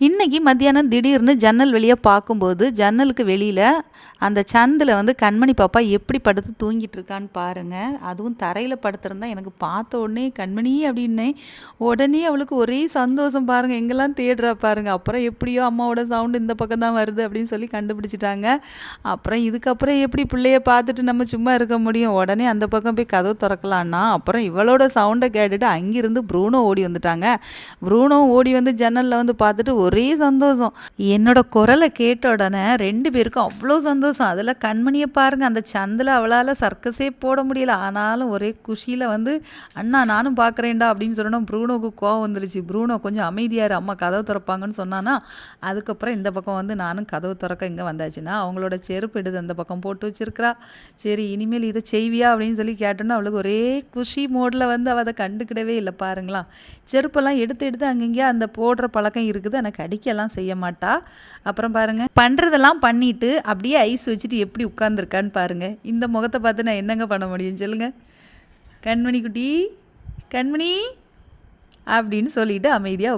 இன்றைக்கி மத்தியானம் திடீர்னு ஜன்னல் வெளியே பார்க்கும்போது ஜன்னலுக்கு வெளியில் அந்த சந்தில் வந்து கண்மணி பாப்பா எப்படி படுத்து தூங்கிட்டு இருக்கான்னு பாருங்கள். அதுவும் தரையில் படுத்திருந்தா எனக்கு பார்த்த உடனே கண்மணி அப்படின்னே உடனே அவளுக்கு ஒரே சந்தோஷம் பாருங்கள், எங்கெல்லாம் தேடுறா பாருங்கள். அப்புறம் எப்படியோ அம்மாவோட சவுண்டு இந்த பக்கம் தான் வருது அப்படின்னு சொல்லி கண்டுபிடிச்சிட்டாங்க. அப்புறம் இதுக்கப்புறம் எப்படி பிள்ளைய பார்த்துட்டு நம்ம சும்மா இருக்க முடியும், உடனே அந்த பக்கம் போய் கதவு திறக்கலான்னா அப்புறம் இவளோட சவுண்டை கேட்டுட்டு அங்கிருந்து ப்ரூனோ ஓடி வந்துட்டாங்க. ப்ரூனோ ஓடி வந்து ஜன்னலில் வந்து பார்த்துட்டு ஒரே சந்தோஷம். என்னோட குரலை கேட்ட உடனே 2 பேருக்கும் அவ்வளோ சந்தோஷம். அதில் கண்மணியை பாருங்கள், அந்த சந்தில் அவளால் சர்க்கஸே போட முடியல. ஆனாலும் ஒரே குஷியில் வந்து அண்ணா நானும் பார்க்குறேன்டா அப்படின்னு சொல்லணும். ப்ரூனோவுக்கு கோவம் வந்துருச்சு. ப்ரூனோ கொஞ்சம் அமைதியாரு, அம்மா கதவு திறப்பாங்கன்னு சொன்னானா. அதுக்கப்புறம் இந்த பக்கம் வந்து நானும் கதவு திறக்க இங்கே வந்தாச்சுன்னா அவங்களோட செருப்பு எடுத்து அந்த பக்கம் போட்டு வச்சிருக்கிறா. சரி இனிமேல் இதை செய்வியா அப்படின்னு சொல்லி கேட்டோன்னா அவளுக்கு ஒரே குஷி மோடில் வந்து அவள் அதை கண்டுக்கிடவே இல்லை பாருங்களா. செருப்பெல்லாம் எடுத்து எடுத்து அங்கங்கேயே அந்த போடுற பழக்கம் இருக்குது, ஆனால் கடிக்கெல்லாம் செய்ய மாட்டா. அப்புறம் பாருங்கள் பண்ணுறதெல்லாம் பண்ணிவிட்டு அப்படியே ஐஸ் வச்சுட்டு எப்படி உட்காந்துருக்கான்னு பாருங்கள். இந்த முகத்தை பார்த்து நான் என்னங்க பண்ண முடியும் சொல்லுங்கள். கண்மணி குட்டி கண்மணி அப்படின்னு சொல்லிட்டு அமைதியாக